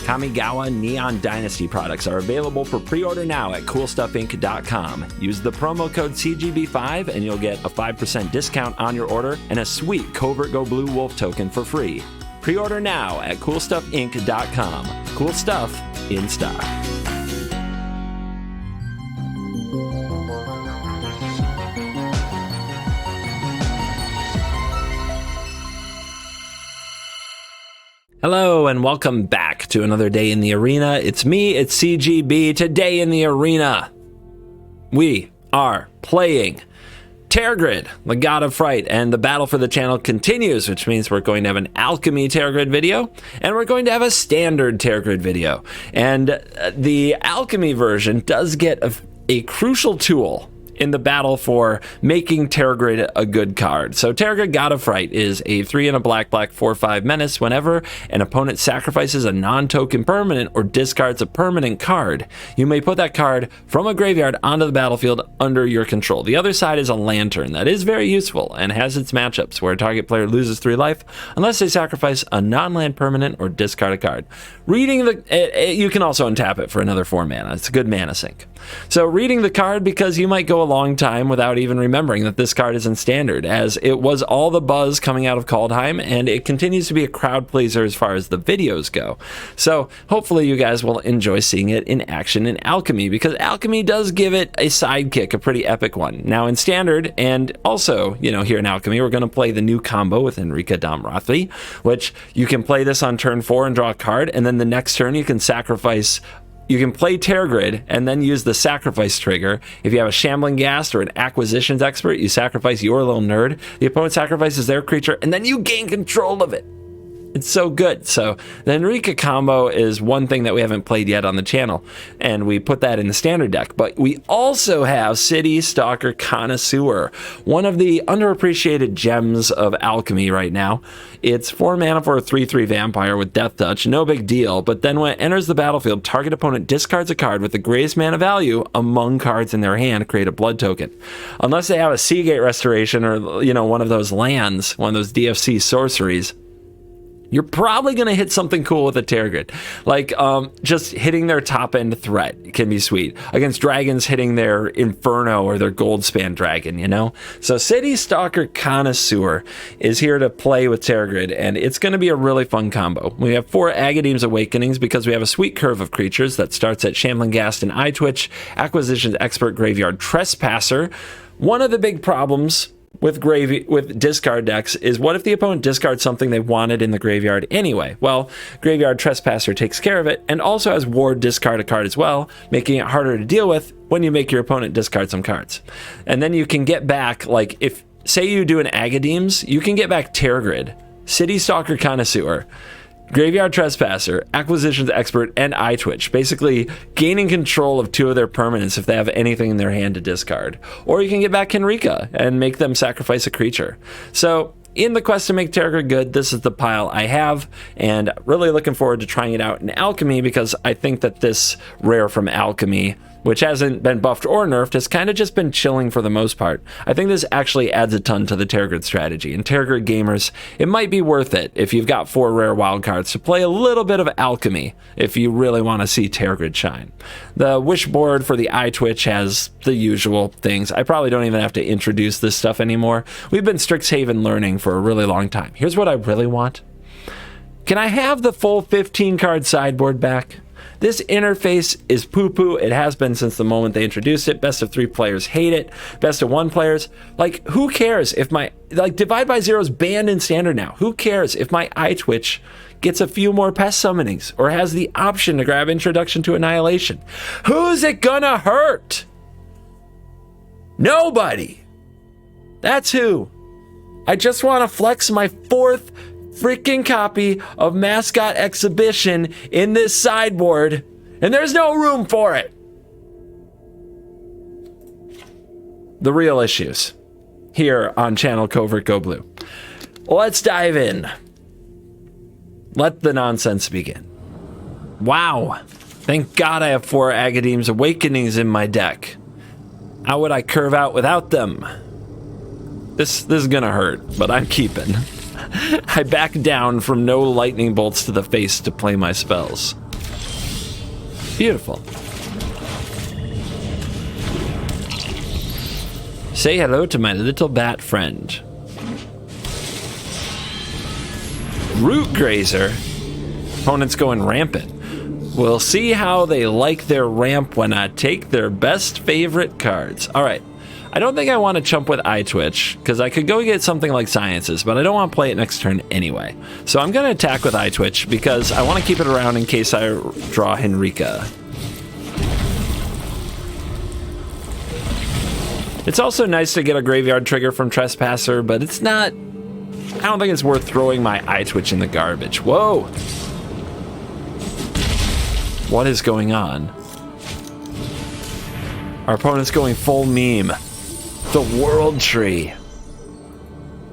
Kamigawa Neon Dynasty products are available for pre-order now at CoolStuffInc.com. Use the promo code CGB5 and you'll get a 5% discount on your order and a sweet Covert Go Blue Wolf token for free. Pre-order now at CoolStuffInc.com. Cool stuff in stock. Hello and welcome back to another day in the arena. It's me, it's CGB. Today in the arena, we are playing Tergrid, the God of Fright, and the battle for the channel continues, which means we're going to have an Alchemy Tergrid video, and we're going to have a standard Tergrid video. And the Alchemy version does get a crucial tool in the battle for making Tergrid a good card. So Tergrid, God of Fright, is a 3 and a black 4/5 menace. Whenever an opponent sacrifices a non-token permanent or discards a permanent card, you may put that card from a graveyard onto the battlefield under your control. The other side is a Lantern that is very useful and has its matchups where a target player loses 3 life unless they sacrifice a non-land permanent or discard a card. Reading you can also untap it for another 4 mana. It's a good mana sink. So reading the card, because you might go a long time without even remembering that this card is in standard, as it was all the buzz coming out of Kaldheim, and it continues to be a crowd pleaser as far as the videos go. So hopefully you guys will enjoy seeing it in action in Alchemy, because Alchemy does give it a sidekick, a pretty epic one. Now in standard, and also, here in Alchemy, we're going to play the new combo with Enrica Domrathi, which you can play this on turn 4 and draw a card, and then the next turn you can sacrifice. You can play Tergrid and then use the sacrifice trigger. If you have a Shambling Ghast or an Acquisitions Expert, you sacrifice your little nerd. The opponent sacrifices their creature, and then you gain control of it. It's so good. So the Enrica combo is one thing that we haven't played yet on the channel, and we put that in the standard deck. But we also have City Stalker Connoisseur, one of the underappreciated gems of Alchemy right now. It's 4 mana for a 3/3 vampire with Death Touch, no big deal, but then when it enters the battlefield, target opponent discards a card with the greatest mana value among cards in their hand, create a blood token. Unless they have a Seagate Restoration or one of those lands, one of those DFC sorceries, you're probably going to hit something cool with a Tergrid. Like, just hitting their top-end threat can be sweet. Against dragons, hitting their Inferno or their Goldspan dragon, So City Stalker Connoisseur is here to play with Tergrid, and it's going to be a really fun combo. We have 4 Agadeem's Awakenings because we have a sweet curve of creatures that starts at Shambling Ghast and Eye Twitch, Acquisitions Expert, Graveyard Trespasser. One of the big problems with discard decks is, what if the opponent discards something they wanted in the graveyard anyway? Well, Graveyard Trespasser takes care of it, and also has Ward discard a card as well, making it harder to deal with when you make your opponent discard some cards. And then you can get back, like, if say you do an Agadeem's, you can get back Tergrid, City Stalker Connoisseur, Graveyard Trespasser, Acquisitions Expert, and Eye Twitch, basically gaining control of 2 of their permanents if they have anything in their hand to discard. Or you can get back Enrica and make them sacrifice a creature. So in the quest to make Tergrid good, this is the pile I have, and really looking forward to trying it out in Alchemy, because I think that this rare from Alchemy, which hasn't been buffed or nerfed, has kind of just been chilling for the most part. I think this actually adds a ton to the Tergrid strategy, and Tergrid gamers, it might be worth it if you've got 4 rare wildcards to play a little bit of Alchemy if you really want to see Tergrid shine. The wish board for the Eye Twitch has the usual things. I probably don't even have to introduce this stuff anymore. We've been Strixhaven learning for a really long time. Here's what I really want. Can I have the full 15 card sideboard back? This interface is poo-poo. It has been since the moment they introduced it. Best of 3 players hate it. Best of 1 players, like, who cares if Divide by Zero is banned in standard now. Who cares if my Eye Twitch gets a few more pest summonings or has the option to grab Introduction to Annihilation? Who's it gonna hurt? Nobody. That's who. I just want to flex my 4th freaking copy of Mascot Exhibition in this sideboard, and there's no room for it. The real issues here on channel Covert Go Blue. Let's dive in. Let the nonsense begin. Wow. Thank God I have 4 Agadeem's Awakenings in my deck. How would I curve out without them? This is gonna hurt, but I'm keeping. I back down from no lightning bolts to the face to play my spells. Beautiful. Say hello to my little bat friend. Root Grazer. Opponent's going rampant. We'll see how they like their ramp when I take their best favorite cards. All right. I don't think I want to chump with Eye Twitch, because I could go get something like Sciences, but I don't want to play it next turn anyway. So I'm going to attack with Eye Twitch, because I want to keep it around in case I draw Henrika. It's also nice to get a graveyard trigger from Trespasser, but it's not... I don't think it's worth throwing my Eye Twitch in the garbage. Whoa! What is going on? Our opponent's going full meme. The World Tree.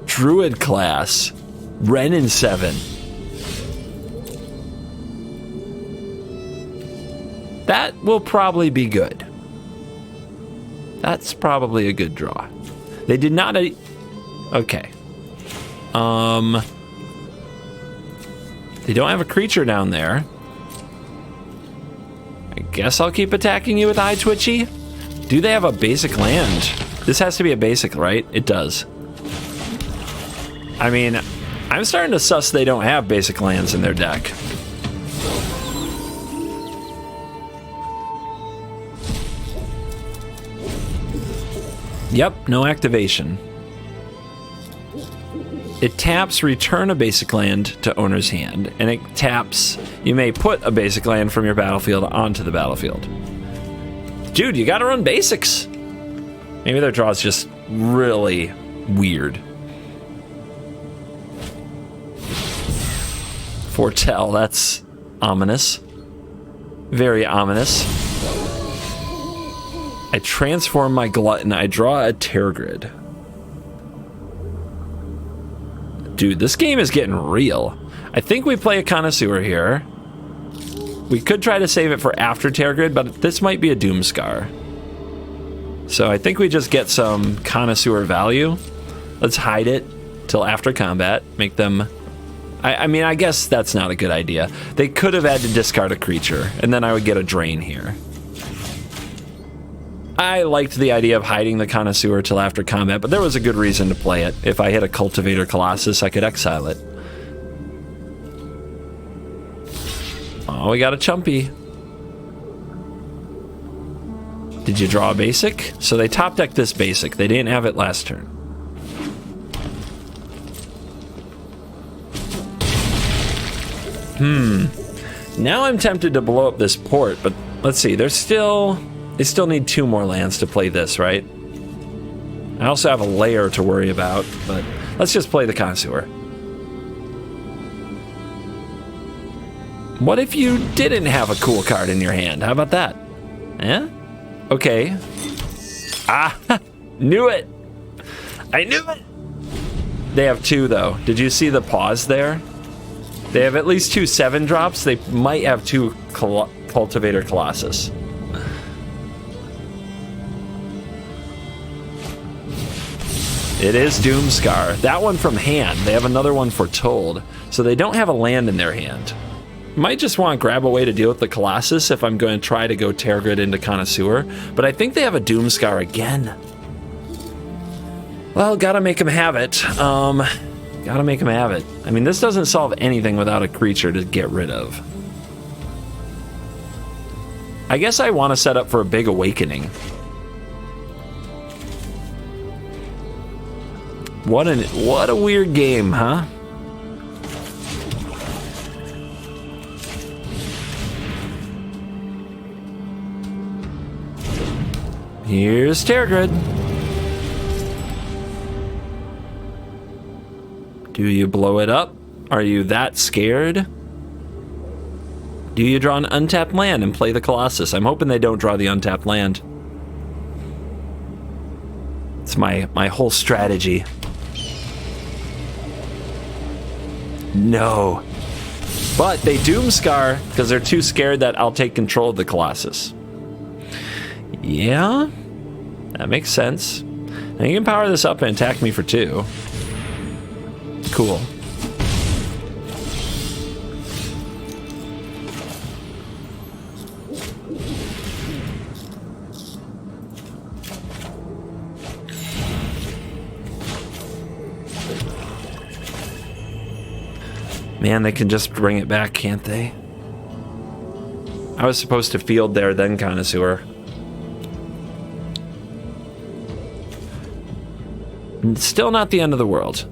Druid class. Ren in 7. That will probably be good. That's probably a good draw. They did not... Okay. They don't have a creature down there. I guess I'll keep attacking you with Eye Twitchy. Do they have a basic land? This has to be a basic, right? It does. I mean, I'm starting to suss they don't have basic lands in their deck. Yep, no activation. It taps return a basic land to owner's hand, and it taps you may put a basic land from your battlefield onto the battlefield. Dude, you gotta run basics. Maybe their draw is just really weird. Foretell, that's ominous. Very ominous. I transform my Glutton. I draw a Tergrid. Dude, this game is getting real. I think we play a Connoisseur here. We could try to save it for after Tergrid, but this might be a Doomscar. So I think we just get some Connoisseur value. Let's hide it till after combat. Make them... I mean, I guess that's not a good idea. They could have had to discard a creature, and then I would get a drain here. I liked the idea of hiding the Connoisseur till after combat, but there was a good reason to play it. If I hit a Cultivator Colossus, I could exile it. Oh, we got a Chumpy. Did you draw a basic? So they top decked this basic. They didn't have it last turn. Now I'm tempted to blow up this port, but let's see. They still need 2 more lands to play this, right? I also have a layer to worry about, but let's just play the Connoisseur. What if you didn't have a cool card in your hand? How about that? Eh? Okay. Ah, knew it. I knew it. They have 2 though. Did you see the pause there? They have at least 2 7-drops. They might have 2 Cultivator Colossus. It is Doomscar. That one from hand. They have another one foretold. So they don't have a land in their hand. Might just want to grab a way to deal with the Colossus if I'm going to try to go Tergrid into Connoisseur. But I think they have a Doomscar again. Well, gotta make them have it. Gotta make them have it. I mean, this doesn't solve anything without a creature to get rid of. I guess I want to set up for a big awakening. What a weird game, huh? Here's Tergrid. Do you blow it up? Are you that scared? Do you draw an untapped land and play the Colossus? I'm hoping they don't draw the untapped land. It's my whole strategy. No. But they Doomscar because they're too scared that I'll take control of the Colossus. Yeah, that makes sense. Now you can power this up and attack me for 2. Cool. Man, they can just bring it back, can't they? I was supposed to field there, then Connoisseur. Still not the end of the world.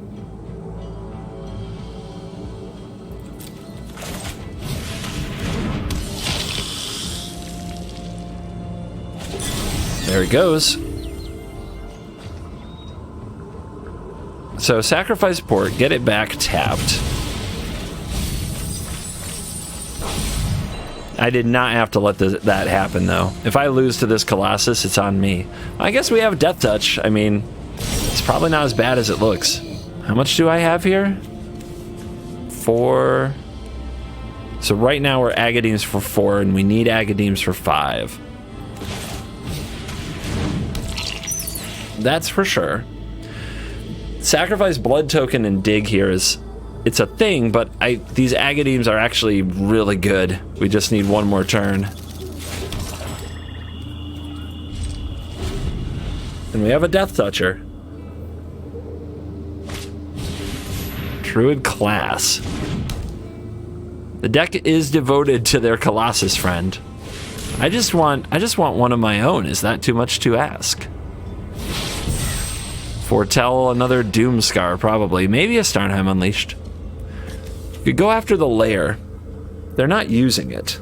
There he goes. So sacrifice port, get it back tapped. I did not have to let that happen though. If I lose to this Colossus, it's on me. I guess we have Death Touch. I mean, it's probably not as bad as it looks. How much do I have here? 4. So right now we're Agademes for 4 and we need Agademes for 5. That's for sure. Sacrifice blood token and dig here is, it's a thing, but these Agademes are actually really good. We just need one more turn. And we have a Death Toucher. Druid class. The deck is devoted to their Colossus friend. I just want one of my own. Is that too much to ask? Foretell another Doomscar, probably. Maybe a Starnheim Unleashed. Could go after the lair. They're not using it.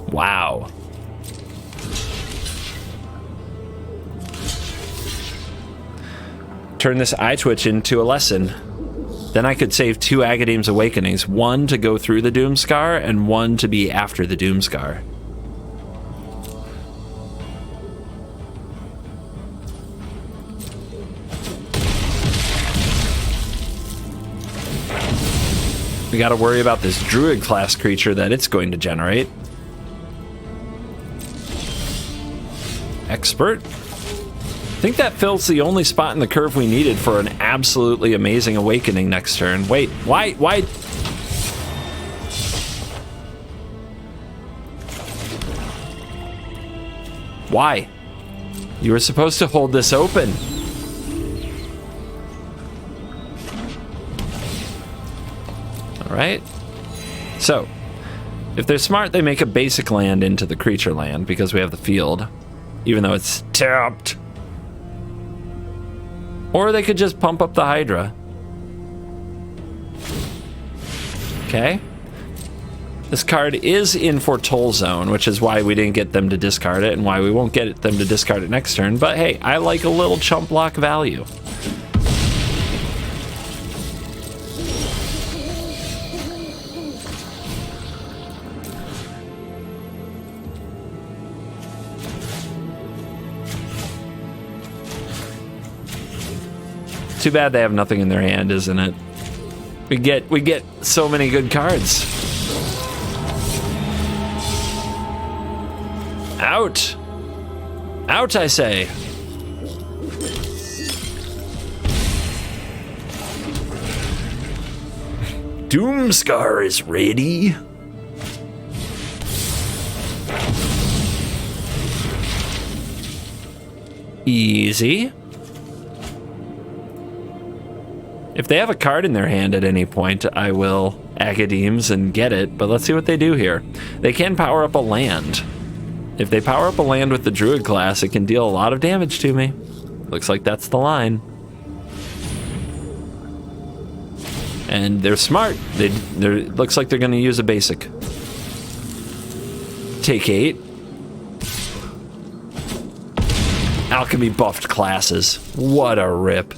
Wow. Turn this Eye Twitch into a lesson. Then I could save 2 Agademes Awakenings. 1 to go through the Doomscar, and 1 to be after the Doomscar. We gotta worry about this Druid class creature that it's going to generate. Expert. I think that fills the only spot in the curve we needed for an absolutely amazing awakening next turn. Wait, why? Why? You were supposed to hold this open. Right? So, if they're smart, they make a basic land into the creature land because we have the field, even though it's tapped. Or they could just pump up the Hydra. Okay. This card is in Foretold Zone, which is why we didn't get them to discard it and why we won't get them to discard it next turn. But hey, I like a little chump block value. Too bad they have nothing in their hand, isn't it? We get so many good cards. Out! Out, I say! Doomscar is ready. Easy. If they have a card in their hand at any point, I will Agademes and get it, but let's see what they do here. They can power up a land. If they power up a land with the Druid class, it can deal a lot of damage to me. Looks like that's the line. And they're smart. Looks like they're going to use a basic. Take 8. Alchemy buffed classes. What a rip.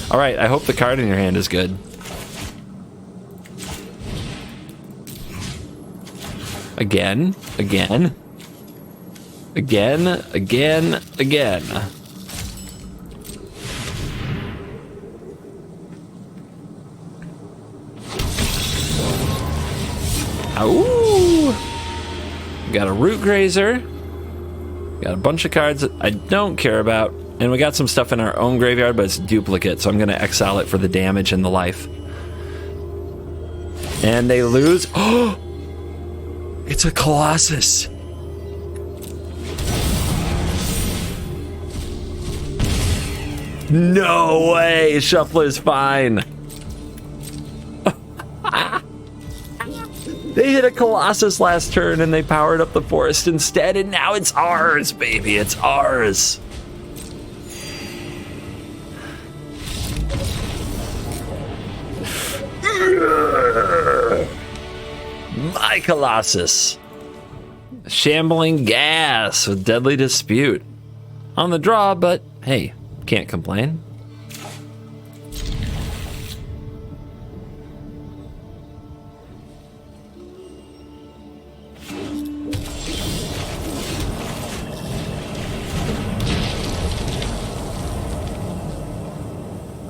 Alright, I hope the card in your hand is good. Again. Again. Again. Again. Again. Ow! Got a Root Grazer. Got a bunch of cards that I don't care about. And we got some stuff in our own graveyard, but it's duplicate, so I'm going to exile it for the damage and the life. And they lose. Oh! It's a Colossus. No way! Shuffler's fine. They hit a Colossus last turn and they powered up the forest instead, and now it's ours, baby. It's ours. My Colossus. Shambling Gas with Deadly Dispute. On the draw, but hey, can't complain.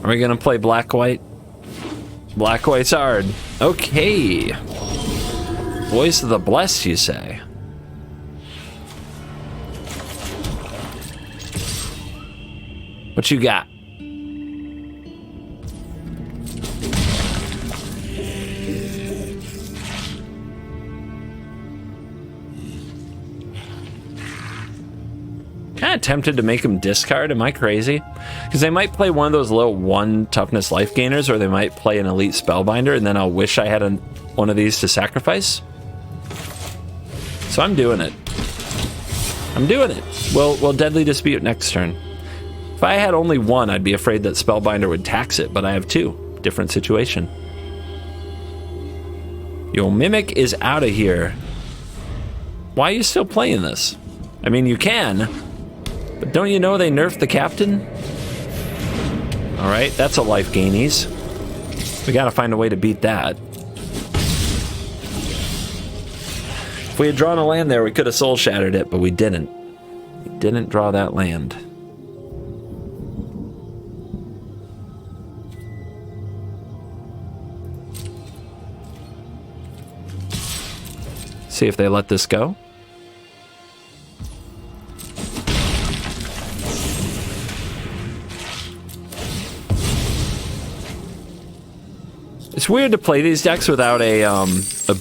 Are we gonna play black-white? Black-white's hard. Okay. Voice of the Blessed, you say? What you got? Kind of tempted to make him discard. Am I crazy? Because they might play one of those little 1 toughness life gainers, or they might play an elite spellbinder, and then I'll wish I had one of these to sacrifice. So I'm doing it. I'm doing it. We'll Deadly Dispute next turn. If I had only 1, I'd be afraid that spellbinder would tax it, but I have 2. Different situation. Yo, Mimic is out of here. Why are you still playing this? I mean, you can. But don't you know they nerfed the captain? Alright, that's a life gainies. We gotta find a way to beat that. If we had drawn a land there, we could have soul shattered it, but we didn't. We didn't draw that land. See if they let this go. It's weird to play these decks without a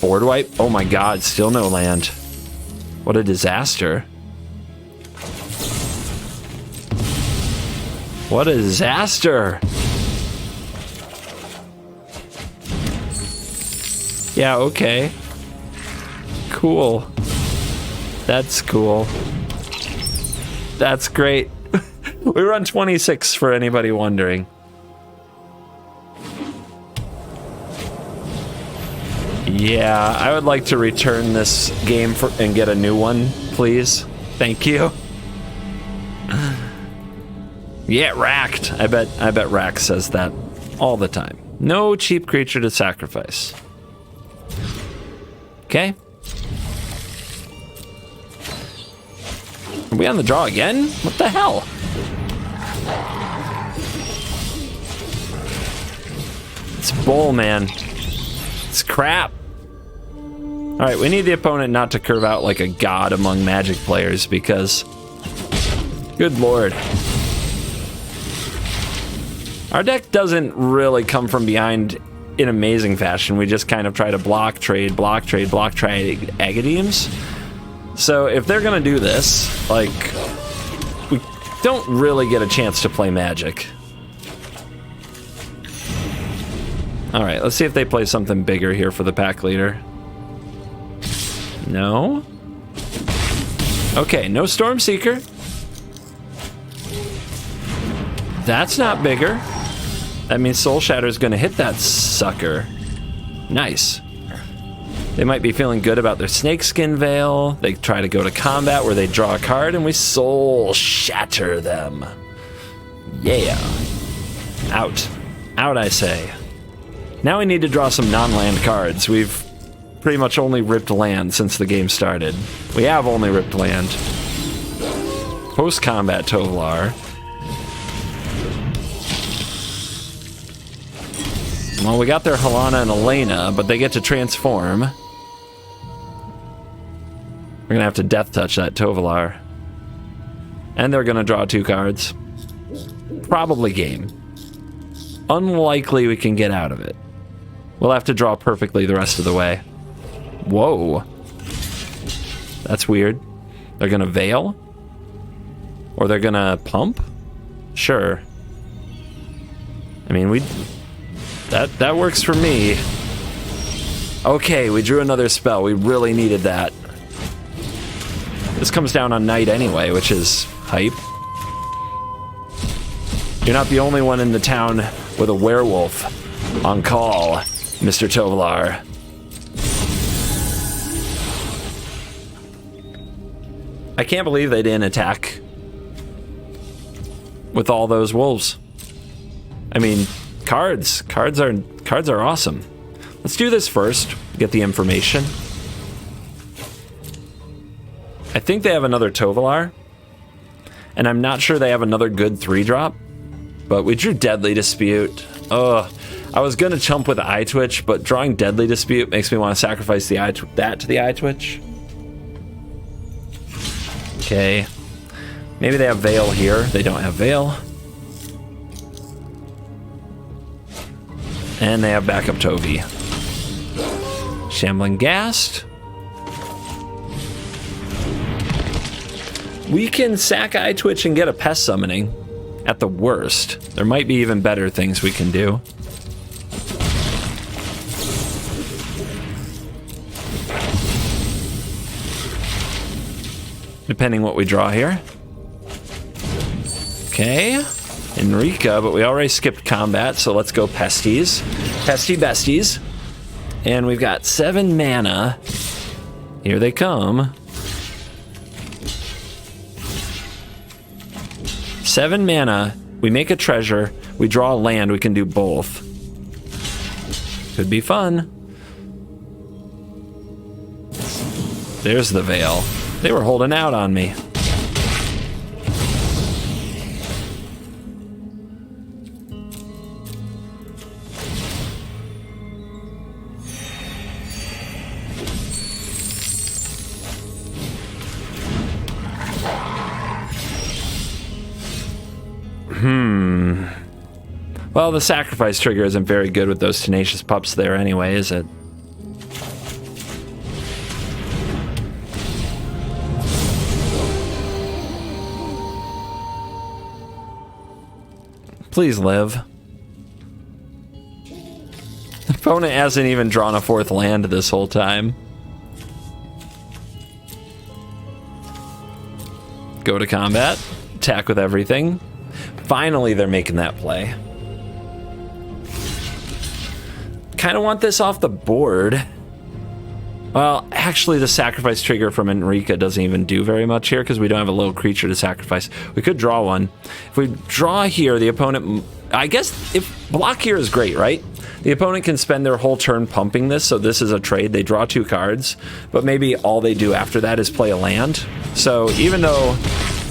board wipe. Oh my god, still no land. What a disaster. What a disaster. Yeah, okay. Cool. That's cool. That's great. We run 26 for anybody wondering. Yeah, I would like to return this game and get a new one, please. Thank you. Yeah, racked. I bet Rack says that all the time. No cheap creature to sacrifice. Okay. Are we on the draw again? What the hell? It's bull, man. It's crap. Alright, we need the opponent not to curve out like a god among Magic players because... Good lord. Our deck doesn't really come from behind in amazing fashion. We just kind of try to block trade Agadeems. So if they're gonna do this, like, we don't really get a chance to play Magic. Alright, let's see if they play something bigger here for the pack leader. No? Okay, no Stormseeker. That's not bigger. That means Soul Shatter's gonna hit that sucker. Nice. They might be feeling good about their Snakeskin Veil. They try to go to combat where they draw a card and we Soul Shatter them. Yeah. Out. Out, I say. Now we need to draw some non-land cards. We've pretty much only ripped land since the game started. We have only ripped land. Post-combat Tovolar. Well, we got their Helana and Elena, but they get to transform. We're gonna have to Death Touch that Tovolar. And they're gonna draw 2 cards. Probably game. Unlikely we can get out of it. We'll have to draw perfectly the rest of the way. Whoa. That's weird. They're gonna Veil? Or they're gonna Pump? Sure. I mean, that works for me. Okay, we drew another spell. We really needed that. This comes down on night anyway, which is hype. You're not the only one in the town with a werewolf on call, Mr. Tovalar. I can't believe they didn't attack with all those wolves. I mean, cards are awesome. Let's do this first, get the information. I think they have another Tovalar, and I'm not sure they have another good 3-drop, but we drew Deadly Dispute. Ugh, I was gonna chump with Eye Twitch, but drawing Deadly Dispute makes me want to sacrifice the that to the Eye Twitch. Okay, maybe they have Veil here. They don't have Veil. And they have backup Tovi. Shambling Ghast. We can sack Eye Twitch and get a Pest Summoning. At the worst. There might be even better things we can do. Depending what we draw here. Okay. Enrica, but we already skipped combat, so let's go Pesties. Pesty Besties. And we've got 7 mana. Here they come. 7 mana. We make a treasure. We draw a land. We can do both. Could be fun. There's the Veil. They were holding out on me. Well, the sacrifice trigger isn't very good with those tenacious pups there anyway, is it? Please live. The opponent hasn't even drawn a 4th land this whole time. Go to combat. Attack with everything. Finally, they're making that play. Kind of want this off the board. Well, actually, the sacrifice trigger from Enrica doesn't even do very much here because we don't have a little creature to sacrifice. We could draw one. If we draw here, the opponent... I guess if block here is great, right? The opponent can spend their whole turn pumping this, so this is a trade. They draw 2 cards, but maybe all they do after that is play a land. So even though,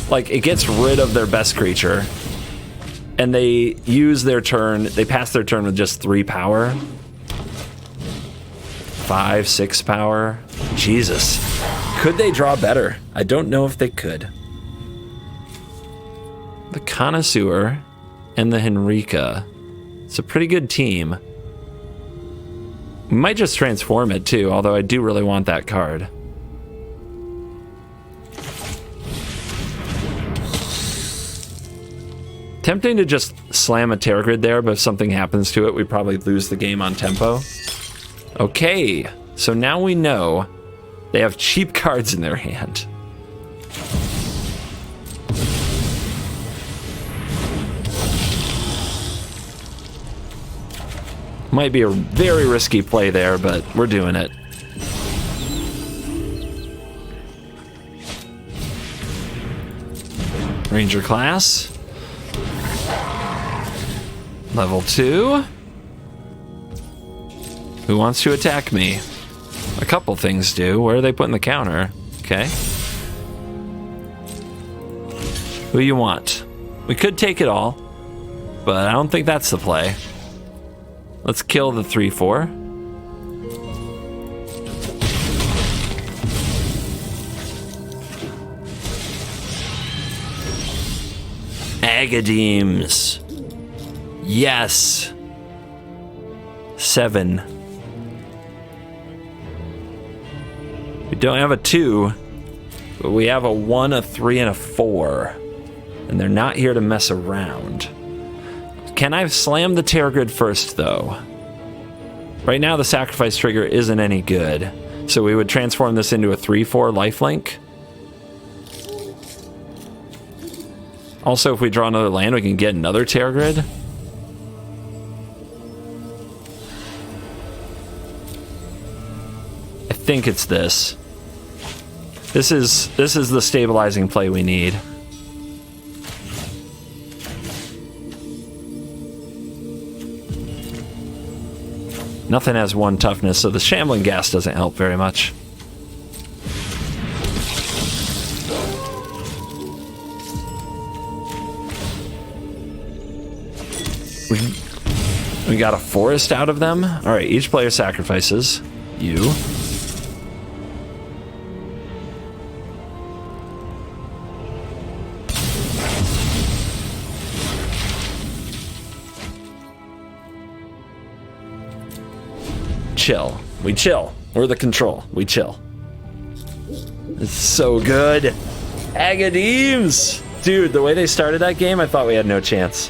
like, it gets rid of their best creature, and they use their turn, they pass their turn with just 3 power. 5, 6 power. Jesus. Could they draw better? I don't know if they could. The Connoisseur and the Henrika. It's a pretty good team. We might just transform it too, although I do really want that card. Tempting to just slam a Tergrid there, but if something happens to it, we probably lose the game on tempo. Okay, so now we know they have cheap cards in their hand. Might be a very risky play there, but we're doing it. Ranger class. Level 2. Who wants to attack me? A couple things do. Where are they putting the counter? Okay. Who you want? We could take it all, but I don't think that's the play. Let's kill the 3/4. Agadeems. Yes. 7. We don't have a 2, but we have a 1, a 3, and a 4. And they're not here to mess around. Can I slam the Tergrid first, though? Right now, the sacrifice trigger isn't any good. So we would transform this into a 3/4 lifelink. Also, if we draw another land, we can get another Tergrid. I think it's this. This is the stabilizing play we need. Nothing has 1 toughness, so the shambling gas doesn't help very much. We got a forest out of them. All right, each player sacrifices. You. Chill. We chill. We're the control. We chill. It's so good. Agadeems! Dude, the way they started that game, I thought we had no chance.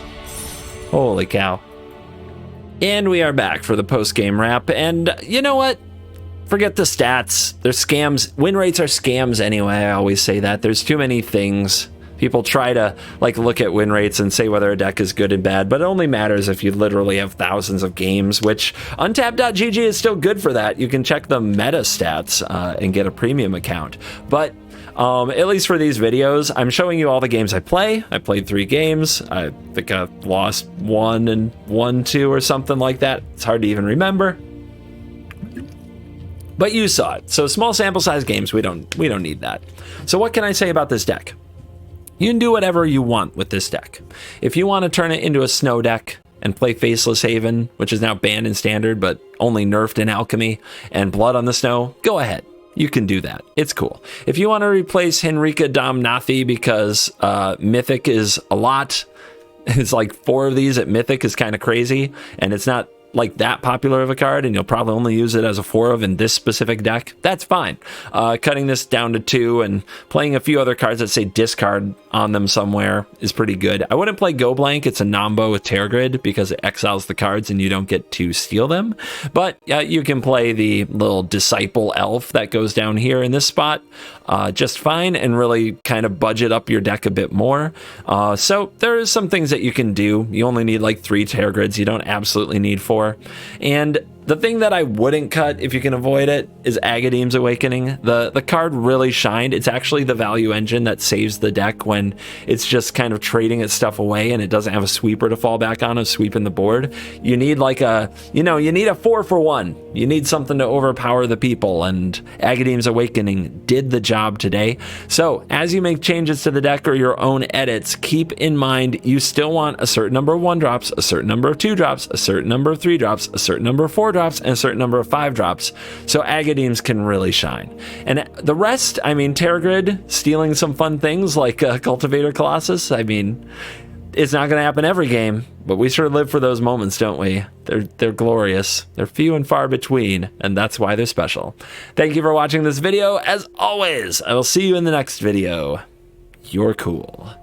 Holy cow. And we are back for the post-game wrap. And you know what? Forget the stats. They're scams. Win rates are scams anyway. I always say that. There's too many things. People try to look at win rates and say whether a deck is good and bad, but it only matters if you literally have thousands of games, which Untapped.gg is still good for that. You can check the meta stats and get a premium account. But at least for these videos, I'm showing you all the games I play. I played 3 games. I think I lost 1 and 1-2 or something like that. It's hard to even remember. But you saw it. So small sample size games, we don't need that. So what can I say about this deck? You can do whatever you want with this deck. If you want to turn it into a snow deck and play Faceless Haven, which is now banned in Standard but only nerfed in Alchemy, and Blood on the Snow, go ahead. You can do that. It's cool. If you want to replace Henrika Domnathi because Mythic is a lot, it's like 4 of these at Mythic is kind of crazy, and it's not like that popular of a card, and you'll probably only use it as a 4 of in this specific deck, that's fine. Cutting this down to 2 and playing a few other cards that say discard on them somewhere is pretty good. I wouldn't play Go Blank. It's a Nombo with Tergrid because it exiles the cards and you don't get to steal them. But you can play the little Disciple Elf that goes down here in this spot just fine and really kind of budget up your deck a bit more. So there is some things that you can do. You only need like 3 Tergrids. You don't absolutely need 4. And the thing that I wouldn't cut if you can avoid it is Agadeem's Awakening. The card really shined. It's actually the value engine that saves the deck when it's just kind of trading its stuff away and it doesn't have a sweeper to fall back on, a sweep in the board. You need like you need a 4-for-1. You need something to overpower the people, and Agadeem's Awakening did the job today. So as you make changes to the deck or your own edits, keep in mind you still want a certain number of 1-drops, a certain number of 2-drops, a certain number of 3-drops, a certain number of 4-drops, and a certain number of 5-drops, so Agadeems can really shine. And the rest, I mean, Tergrid stealing some fun things like Cultivator Colossus, I mean, it's not going to happen every game, but we sure live for those moments, don't we? They're glorious. They're few and far between, and that's why they're special. Thank you for watching this video. As always, I will see you in the next video. You're cool.